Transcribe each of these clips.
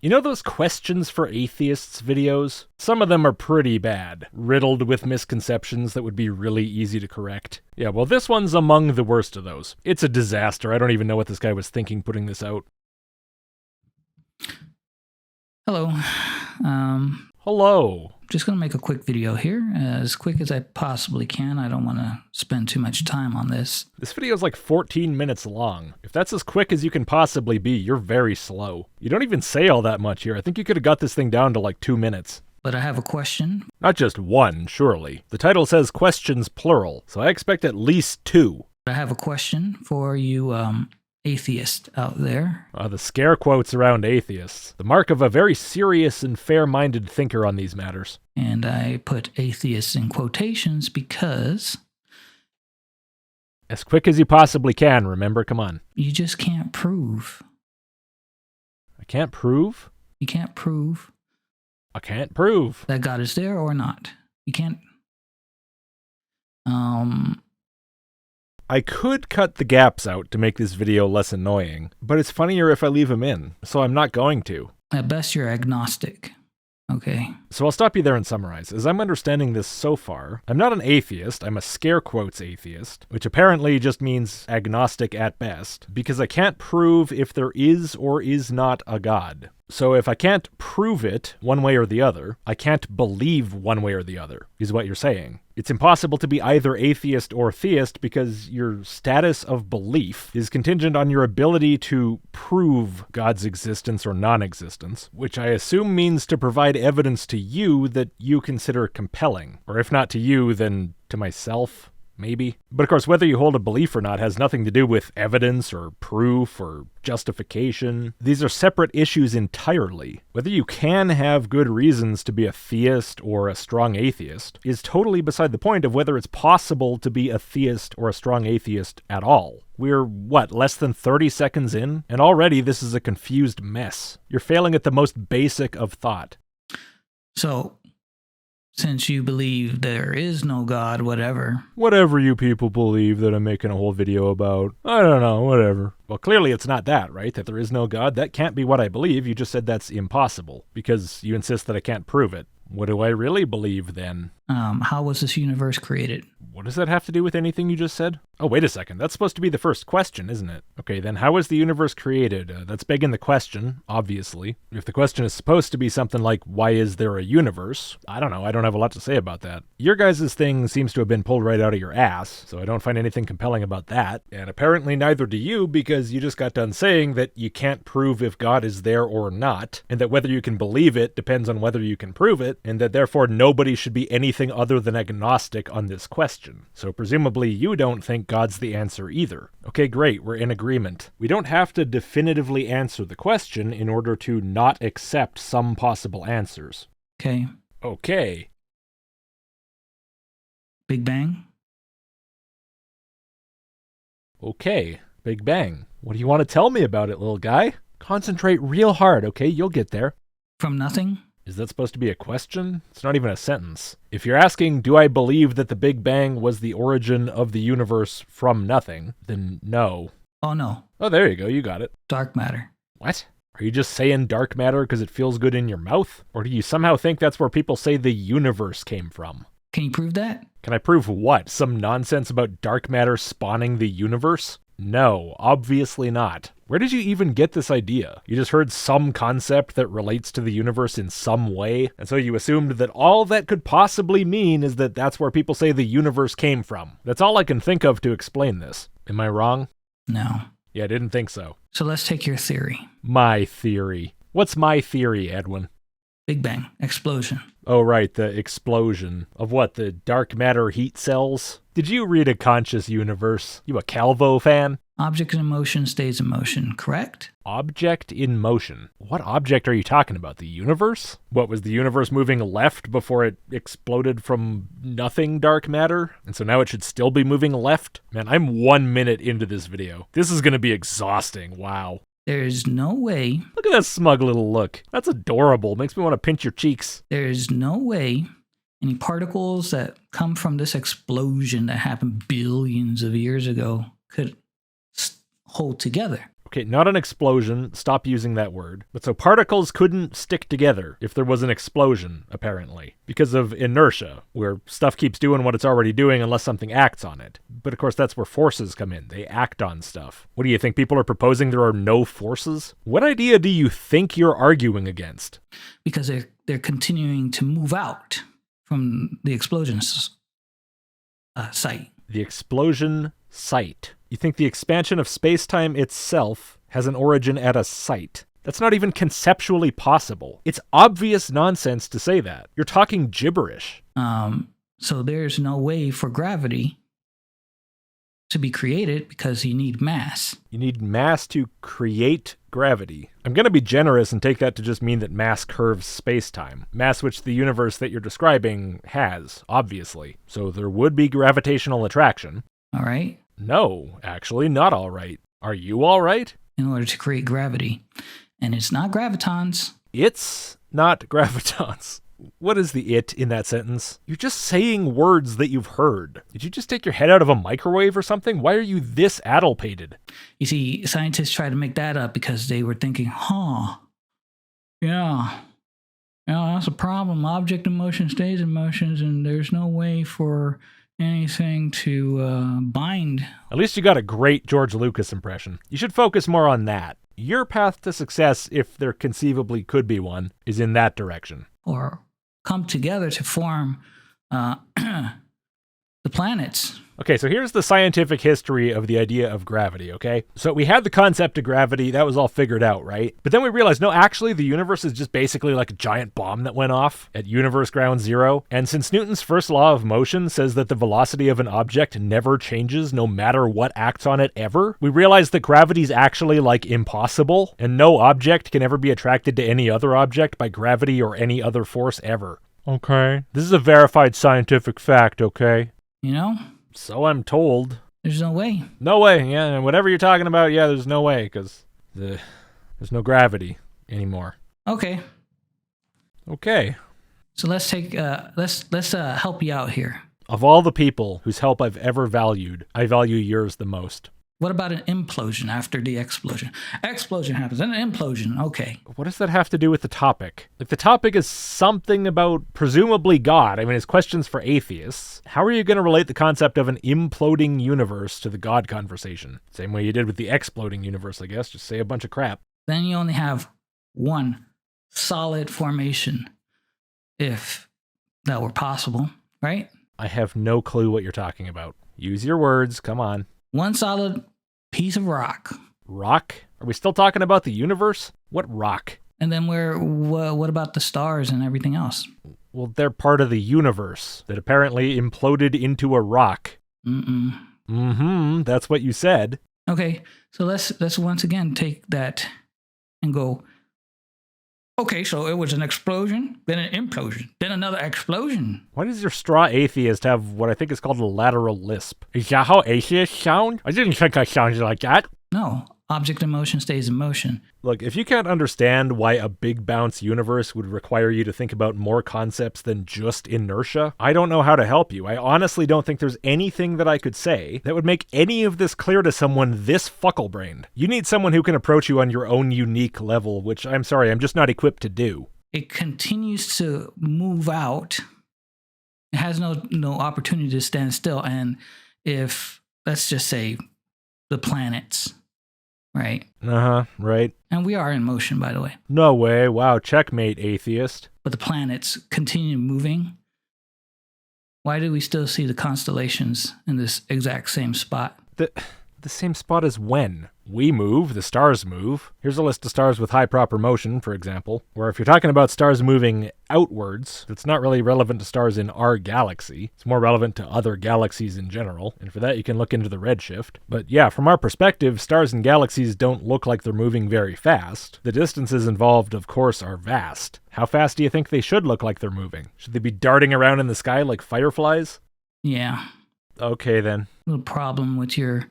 You know those questions for atheists videos? Some of them are pretty bad, riddled with misconceptions that would be really easy to correct. Yeah, well, this one's among the worst of those. It's a disaster. I don't even know what this guy was thinking putting this out. Hello. Hello. Just going to make a quick video here, as quick as I possibly can. I don't want to spend too much time on this. This video is like 14 minutes long. If that's as quick as you can possibly be, you're very slow. You don't even say all that much here. I think you could have got this thing down to like 2 minutes. But I have a question. Not just one, surely. The title says questions plural, so I expect at least 2. I have a question for you atheists out there. The scare quotes around atheists. The mark of a very serious and fair-minded thinker on these matters. And I put atheists in quotations because... As quick as you possibly can, remember? Come on. You just can't prove. I can't prove? You can't prove. I can't prove. That God is there or not. You can't... I could cut the gaps out to make this video less annoying, but it's funnier if I leave them in, so I'm not going to. At best, you're agnostic. Okay. So I'll stop you there and summarize. As I'm understanding this so far, I'm not an atheist, I'm a scare quotes atheist, which apparently just means agnostic at best, because I can't prove if there is or is not a God. So if I can't prove it one way or the other, I can't believe one way or the other, is what you're saying. It's impossible to be either atheist or theist because your status of belief is contingent on your ability to prove God's existence or non-existence, which I assume means to provide evidence to you that you consider compelling. Or if not to you, then to myself. Maybe. But of course, whether you hold a belief or not has nothing to do with evidence or proof or justification. These are separate issues entirely. Whether you can have good reasons to be a theist or a strong atheist is totally beside the point of whether it's possible to be a theist or a strong atheist at all. We're, less than 30 seconds in? And already this is a confused mess. You're failing at the most basic of thought. So... since you believe there is no God, whatever. Whatever you people believe that I'm making a whole video about. I don't know, whatever. Well, clearly it's not that, right? That there is no God? That can't be what I believe. You just said that's impossible, because you insist that I can't prove it. What do I really believe, then? How was this universe created? What does that have to do with anything you just said? Oh, wait a second. That's supposed to be the first question, isn't it? Okay, then how was the universe created? That's begging the question, obviously. If the question is supposed to be something like, why is there a universe? I don't know. I don't have a lot to say about that. Your guys' thing seems to have been pulled right out of your ass, so I don't find anything compelling about that. And apparently neither do you, because you just got done saying that you can't prove if God is there or not, and that whether you can believe it depends on whether you can prove it, and that therefore nobody should be anything other than agnostic on this question. So presumably you don't think God's the answer either. Okay, great, we're in agreement. We don't have to definitively answer the question in order to not accept some possible answers. Okay. Okay. Big Bang? Okay, Big Bang. What do you want to tell me about it, little guy? Concentrate real hard, okay? You'll get there. From nothing? Is that supposed to be a question? It's not even a sentence. If you're asking, do I believe that the Big Bang was the origin of the universe from nothing, then no. Oh, no. Oh, there you go. You got it. Dark matter. What? Are you just saying dark matter because it feels good in your mouth? Or do you somehow think that's where people say the universe came from? Can you prove that? Can I prove what? Some nonsense about dark matter spawning the universe? No, obviously not. Where did you even get this idea? You just heard some concept that relates to the universe in some way, and so you assumed that all that could possibly mean is that that's where people say the universe came from. That's all I can think of to explain this. Am I wrong? No. Yeah, I didn't think so. So let's take your theory. My theory. What's my theory, Edwin? Big Bang. Explosion. Oh, right, the explosion. Of what, the dark matter heat cells? Did you read A Conscious Universe? You a Calvo fan? Object in motion stays in motion, correct? Object in motion? What object are you talking about? The universe? What, was the universe moving left before it exploded from nothing dark matter? And so now it should still be moving left? Man, I'm 1 minute into this video. This is gonna be exhausting, wow. There's no way... Look at that smug little look. That's adorable. Makes me want to pinch your cheeks. There's no way any particles that come from this explosion that happened billions of years ago could hold together. Okay, not an explosion. Stop using that word. But so particles couldn't stick together if there was an explosion, apparently, because of inertia, where stuff keeps doing what it's already doing unless something acts on it. But of course, that's where forces come in. They act on stuff. What do you think? People are proposing there are no forces? What idea do you think you're arguing against? Because they're continuing to move out from the explosion site. The explosion site. You think the expansion of space-time itself has an origin at a site? That's not even conceptually possible. It's obvious nonsense to say that. You're talking gibberish. So there's no way for gravity to be created because you need mass. You need mass to create gravity. I'm going to be generous and take that to just mean that mass curves space-time. Mass which the universe that you're describing has, obviously. So there would be gravitational attraction. All right. No, actually, not all right. Are you all right? In order to create gravity. And it's not gravitons. It's not gravitons. What is the it in that sentence? You're just saying words that you've heard. Did you just take your head out of a microwave or something? Why are you this addlepated? You see, scientists try to make that up because they were thinking, yeah, that's a problem. Object in motion stays in motions, and there's no way for anything to bind. At least you got a great George Lucas impression. You should focus more on that. Your path to success, if there conceivably could be one, is in that direction. Or come together to form the planets. Okay, so here's the scientific history of the idea of gravity, okay? So we had the concept of gravity, that was all figured out, right? But then we realized, no, actually the universe is just basically like a giant bomb that went off at universe ground zero. And since Newton's first law of motion says that the velocity of an object never changes no matter what acts on it ever, we realized that gravity's actually like impossible, and no object can ever be attracted to any other object by gravity or any other force ever. Okay. This is a verified scientific fact, okay? You know? So I'm told. There's no way. No way, yeah. And whatever you're talking about, yeah, there's no way, because there's no gravity anymore. Okay. Okay. So let's take let's help you out here. Of all the people whose help I've ever valued, I value yours the most. What about an implosion after the explosion? Explosion happens, then an implosion. Okay. What does that have to do with the topic? If the topic is something about presumably God, I mean, it's questions for atheists, how are you going to relate the concept of an imploding universe to the God conversation? Same way you did with the exploding universe, I guess. Just say a bunch of crap. Then you only have one solid formation, if that were possible, right? I have no clue what you're talking about. Use your words. Come on. One solid piece of rock. Rock? Are we still talking about the universe? What rock? And then what about the stars and everything else? Well, they're part of the universe that apparently imploded into a rock. That's what you said. Okay, so let's once again take that and go, okay, so it was an explosion, then an implosion, then another explosion. Why does your straw atheist have what I think is called a lateral lisp? Is that how atheists sound? I didn't think I sounded like that. No, object in motion stays in motion. Look, if you can't understand why a big bounce universe would require you to think about more concepts than just inertia, I don't know how to help you. I honestly don't think there's anything that I could say that would make any of this clear to someone this fuckle-brained. You need someone who can approach you on your own unique level, which I'm sorry, I'm just not equipped to do. It continues to move out. It has no opportunity to stand still. And if, let's just say, the planets, right? Right. And we are in motion, by the way. No way. Wow, checkmate, atheist. But the planets continue moving. Why do we still see the constellations in this exact same spot? The same spot as when? We move, the stars move. Here's a list of stars with high proper motion, for example. Or if you're talking about stars moving outwards, that's not really relevant to stars in our galaxy. It's more relevant to other galaxies in general. And for that, you can look into the redshift. But yeah, from our perspective, stars and galaxies don't look like they're moving very fast. The distances involved, of course, are vast. How fast do you think they should look like they're moving? Should they be darting around in the sky like fireflies? Yeah. Okay, then. Little problem with your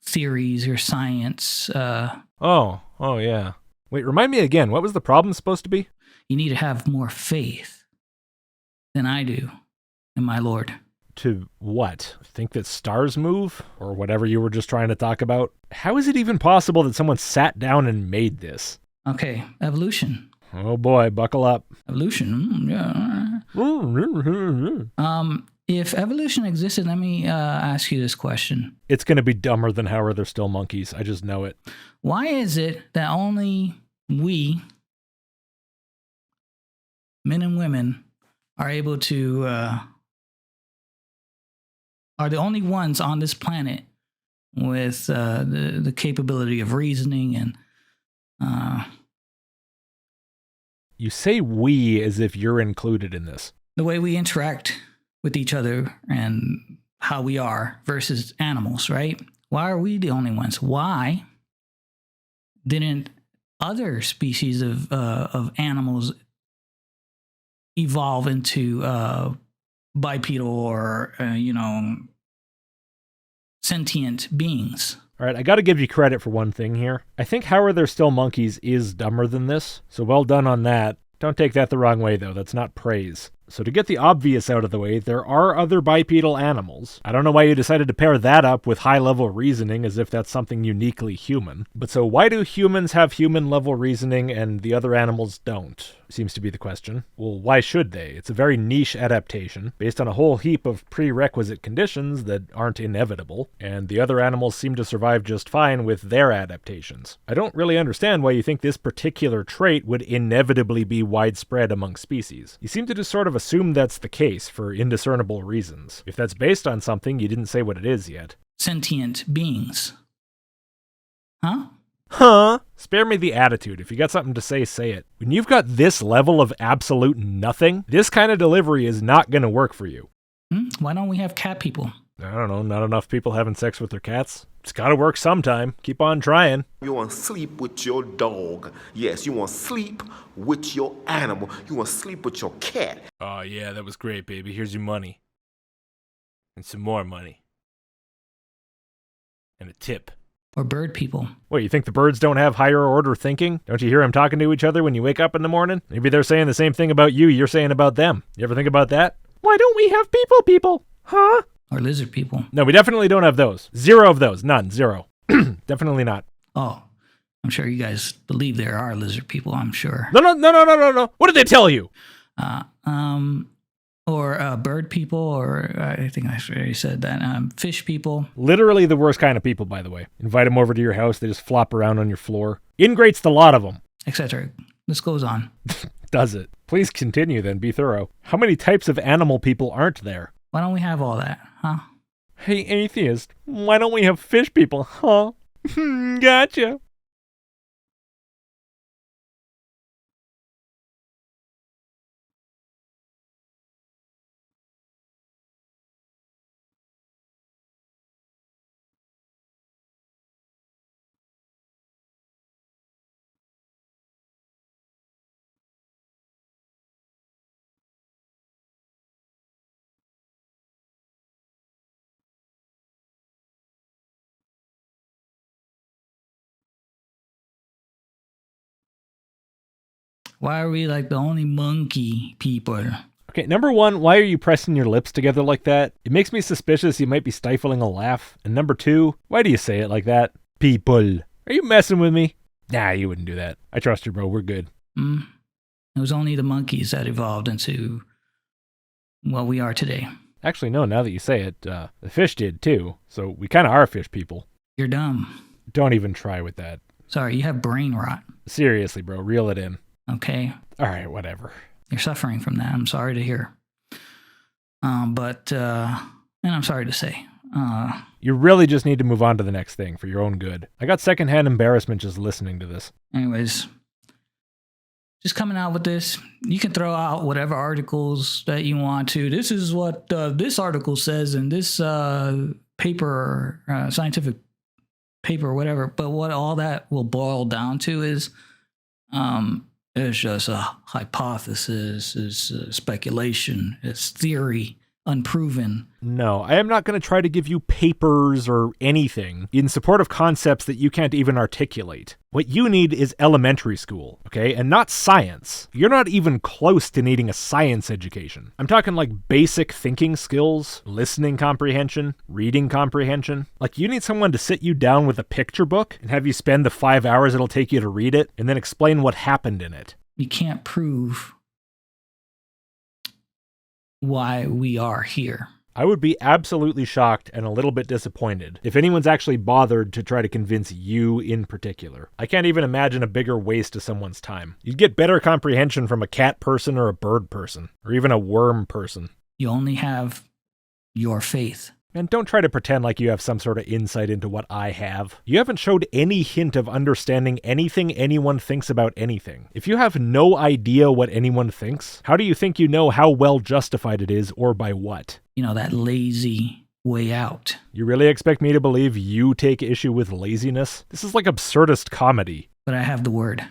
theories or science. Oh, yeah. Wait, remind me again, what was the problem supposed to be? You need to have more faith than I do in my Lord. To what? Think that stars move? Or whatever you were just trying to talk about? How is it even possible that someone sat down and made this? Okay, evolution. Oh boy, buckle up. Evolution, yeah. If evolution existed, let me ask you this question. It's going to be dumber than how are there still monkeys. I just know it. Why is it that only we, men and women, are able to, are the only ones on this planet with the capability of reasoning and... You say we as if you're included in this. The way we interact with each other and how we are versus animals, right? Why are we the only ones? Why didn't other species of animals evolve into bipedal or, sentient beings? All right, I got to give you credit for one thing here. I think How Are There Still Monkeys is dumber than this, so well done on that. Don't take that the wrong way, though. That's not praise. So to get the obvious out of the way, there are other bipedal animals. I don't know why you decided to pair that up with high-level reasoning as if that's something uniquely human. But so why do humans have human-level reasoning and the other animals don't? Seems to be the question. Well, why should they? It's a very niche adaptation, based on a whole heap of prerequisite conditions that aren't inevitable, and the other animals seem to survive just fine with their adaptations. I don't really understand why you think this particular trait would inevitably be widespread among species. You seem to just sort of assume that's the case for indiscernible reasons. If that's based on something, you didn't say what it is yet. Sentient beings. Huh? Huh? Spare me the attitude. If you got something to say, say it. When you've got this level of absolute nothing, this kind of delivery is not going to work for you. Why don't we have cat people? I don't know, not enough people having sex with their cats. It's got to work sometime. Keep on trying. You want to sleep with your dog. Yes, you want to sleep with your animal. You want to sleep with your cat. Oh yeah, that was great, baby. Here's your money. And some more money. And a tip. Or bird people. What, you think the birds don't have higher order thinking? Don't you hear them talking to each other when you wake up in the morning? Maybe they're saying the same thing about you you're saying about them. You ever think about that? Why don't we have people? Huh? Or lizard people. No, we definitely don't have those. Zero of those. None. Zero. Definitely not. Oh, I'm sure you guys believe there are lizard people, I'm sure. No. What did they tell you? Or bird people, or I think I already said that. Fish people. Literally the worst kind of people, by the way. Invite them over to your house, they just flop around on your floor. Ingrate's the lot of them. Etc. This goes on. Does it? Please continue then, be thorough. How many types of animal people aren't there? Why don't we have all that, huh? Hey, atheist, why don't we have fish people, huh? Gotcha. Why are we like the only monkey people? Okay, number one, why are you pressing your lips together like that? It makes me suspicious you might be stifling a laugh. And number two, why do you say it like that? People. Are you messing with me? Nah, you wouldn't do that. I trust you, bro. We're good. It was only the monkeys that evolved into what we are today. Actually, no, now that you say it, the fish did too. So we kind of are fish people. You're dumb. Don't even try with that. Sorry, you have brain rot. Seriously, bro. Reel it in. Okay? All right, whatever. You're suffering from that. I'm sorry to hear. And I'm sorry to say. You really just need to move on to the next thing for your own good. I got secondhand embarrassment just listening to this. Anyways, just coming out with this. You can throw out whatever articles that you want to. This is what this article says in this paper, scientific paper, or whatever. But what all that will boil down to is it's just a hypothesis, it's speculation, it's theory. unproven. No, I am not going to try to give you papers or anything in support of concepts that you can't even articulate. What you need is elementary school, okay? And not science. You're not even close to needing a science education. I'm talking like basic thinking skills, listening comprehension, reading comprehension. Like you need someone to sit you down with a picture book and have you spend the 5 hours it'll take you to read it and then explain what happened in it. You can't prove why we are here. I would be absolutely shocked and a little bit disappointed if anyone's actually bothered to try to convince you in particular. I can't even imagine a bigger waste of someone's time. You'd get better comprehension from a cat person or a bird person, or even a worm person. You only have your faith. And don't try to pretend like you have some sort of insight into what I have. You haven't showed any hint of understanding anything anyone thinks about anything. If you have no idea what anyone thinks, how do you think you know how well justified it is or by what? You know, that lazy way out. You really expect me to believe you take issue with laziness? This is like absurdist comedy. But I have the word.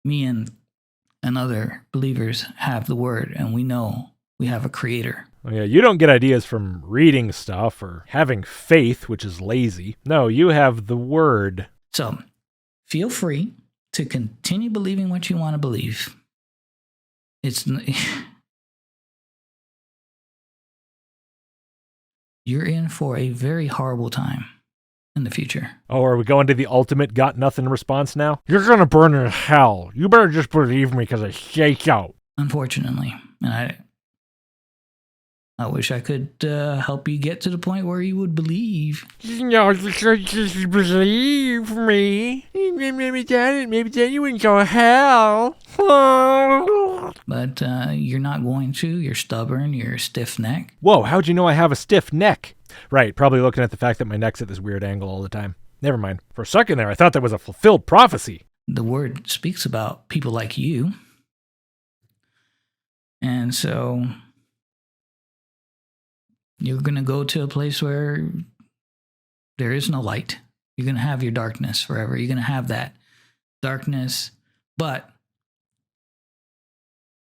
Me and other believers have the word, and we know we have a creator. Oh yeah, you don't get ideas from reading stuff or having faith, which is lazy. No, you have the word. So, feel free to continue believing what you want to believe. You're in for a very horrible time in the future. Oh, are we going to the ultimate got nothing response now? You're gonna burn in hell. You better just believe me because I say so. Unfortunately. And I wish I could help you get to the point where you would believe. No, just believe me. Maybe then you wouldn't go to hell. But you're not going to. You're stubborn. You're a stiff neck. Whoa, how'd you know I have a stiff neck? Right, probably looking at the fact that my neck's at this weird angle all the time. Never mind. For a second there, I thought that was a fulfilled prophecy. The word speaks about people like you. And so you're going to go to a place where there is no light. You're going to have your darkness forever. You're going to have that darkness, but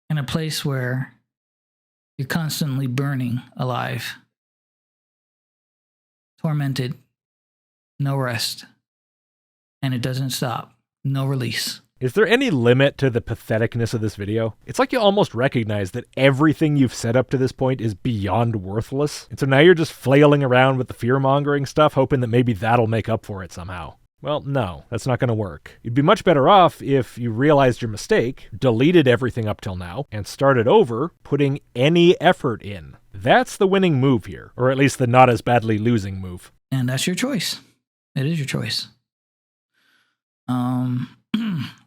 in a place where you're constantly burning alive, tormented, no rest, and it doesn't stop, no release. Is there any limit to the patheticness of this video? It's like you almost recognize that everything you've said up to this point is beyond worthless, and so now you're just flailing around with the fear-mongering stuff, hoping that maybe that'll make up for it somehow. Well, no, that's not going to work. You'd be much better off if you realized your mistake, deleted everything up till now, and started over, putting any effort in. That's the winning move here, or at least the not as badly losing move. And that's your choice. It is your choice. A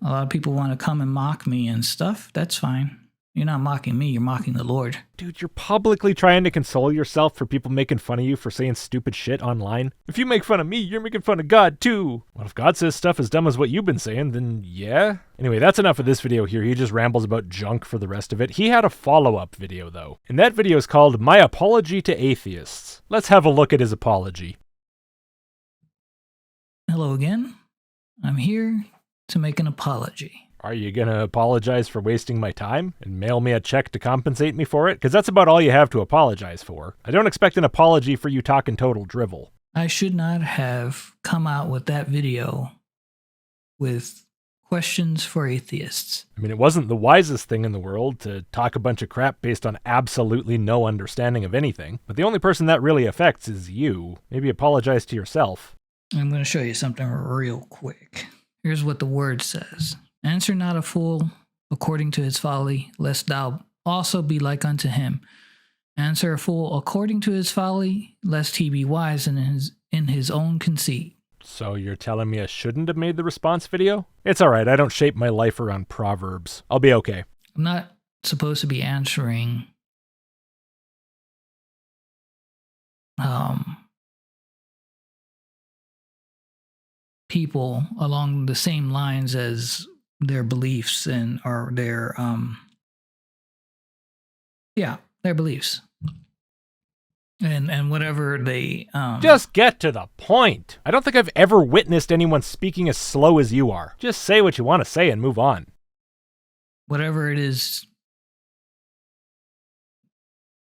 lot of people want to come and mock me and stuff. That's fine. You're not mocking me. You're mocking the Lord. Dude, you're publicly trying to console yourself for people making fun of you for saying stupid shit online. If you make fun of me, you're making fun of God too. Well, if God says stuff as dumb as what you've been saying, then yeah. Anyway, that's enough of this video here. He just rambles about junk for the rest of it. He had a follow-up video though. And that video is called My Apology to Atheists. Let's have a look at his apology. Hello again. I'm here to make an apology. Are you going to apologize for wasting my time and mail me a check to compensate me for it? Because that's about all you have to apologize for. I don't expect an apology for you talking total drivel. I should not have come out with that video with questions for atheists. I mean, it wasn't the wisest thing in the world to talk a bunch of crap based on absolutely no understanding of anything. But the only person that really affects is you. Maybe apologize to yourself. I'm going to show you something real quick. Here's what the word says. Answer not a fool according to his folly, lest thou also be like unto him. Answer a fool according to his folly, lest he be wise in his own conceit. So you're telling me I shouldn't have made the response video? It's alright, I don't shape my life around proverbs. I'll be okay. I'm not supposed to be answering people along the same lines as their beliefs and or their their beliefs and whatever they Just get to the point. I don't think I've ever witnessed anyone speaking as slow as you are. Just say what you want to say and move on. whatever it is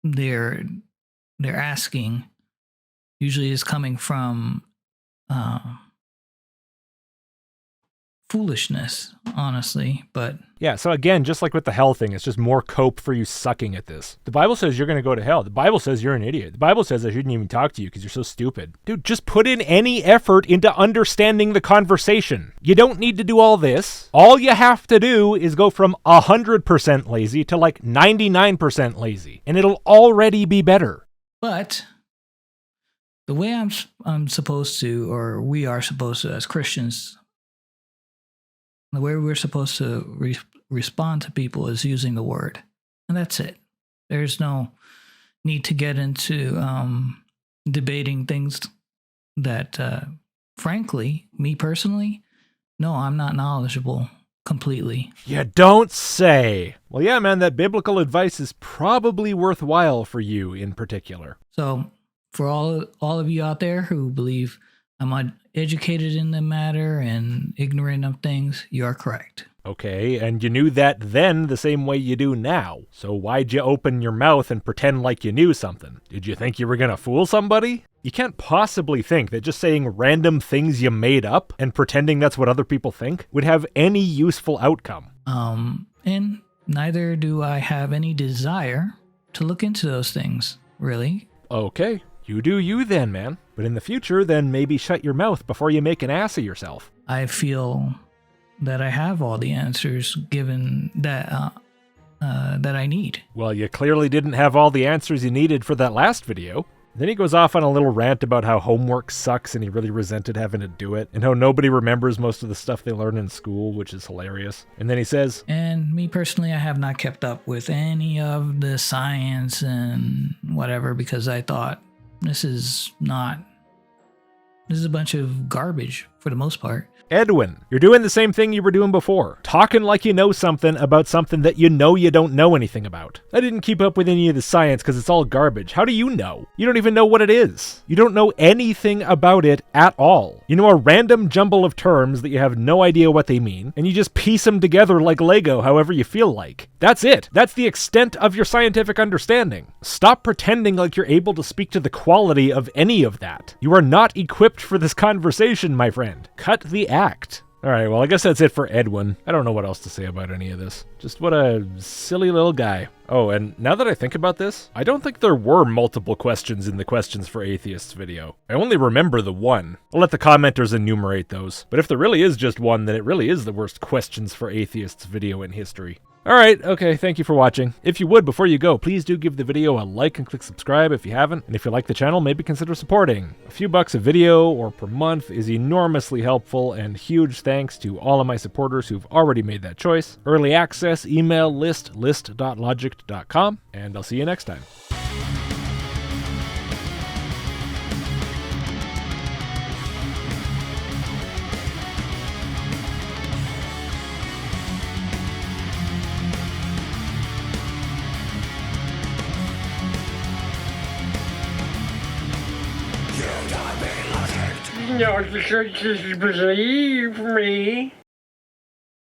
they're asking usually is coming from foolishness, honestly. But yeah, so again, just like with the hell thing, it's just more cope for you sucking at this. The Bible says you're going to go to hell. The Bible says you're an idiot. The Bible says I shouldn't even talk to you because you're so stupid. Dude, just put in any effort into understanding the conversation. You don't need to do all this. All you have to do is go from 100% lazy to like 99% lazy, and it'll already be better. But the way I'm supposed to, or we are supposed to as Christians, the way we're supposed to respond to people is using the word. And that's it. There's no need to get into debating things that, frankly, me personally, no, I'm not knowledgeable completely. You don't say. Well, yeah, man, that biblical advice is probably worthwhile for you in particular. So for all of you out there who believe I'm uneducated in the matter and ignorant of things, you are correct. Okay, and you knew that then the same way you do now. So why'd you open your mouth and pretend like you knew something? Did you think you were gonna fool somebody? You can't possibly think that just saying random things you made up and pretending that's what other people think would have any useful outcome. And neither do I have any desire to look into those things, really. Okay, you do you then, man. But in the future, then maybe shut your mouth before you make an ass of yourself. I feel that I have all the answers given that that I need. Well, you clearly didn't have all the answers you needed for that last video. Then he goes off on a little rant about how homework sucks and he really resented having to do it, and how nobody remembers most of the stuff they learn in school, which is hilarious. And then he says, and me personally, I have not kept up with any of the science and whatever because I thought this is a bunch of garbage for the most part. Edwin, you're doing the same thing you were doing before. Talking like you know something about something that you don't know anything about. I didn't keep up with any of the science because it's all garbage. How do you know? You don't even know what it is. You don't know anything about it at all. You know a random jumble of terms that you have no idea what they mean, and you just piece them together like Lego however you feel like. That's it. That's the extent of your scientific understanding. Stop pretending like you're able to speak to the quality of any of that. You are not equipped for this conversation, my friend. Cut the act. Alright, well, I guess that's it for Edwin. I don't know what else to say about any of this. Just what a silly little guy. Oh, and now that I think about this, I don't think there were multiple questions in the Questions for Atheists video. I only remember the one. I'll let the commenters enumerate those. But if there really is just one, then it really is the worst Questions for Atheists video in history. Alright, okay, thank you for watching. If you would, before you go, please do give the video a like and click subscribe if you haven't, and if you like the channel, maybe consider supporting. A few bucks a video or per month is enormously helpful, and huge thanks to all of my supporters who've already made that choice. Early access, email, list.logicked.com, and I'll see you next time. No, because believe me.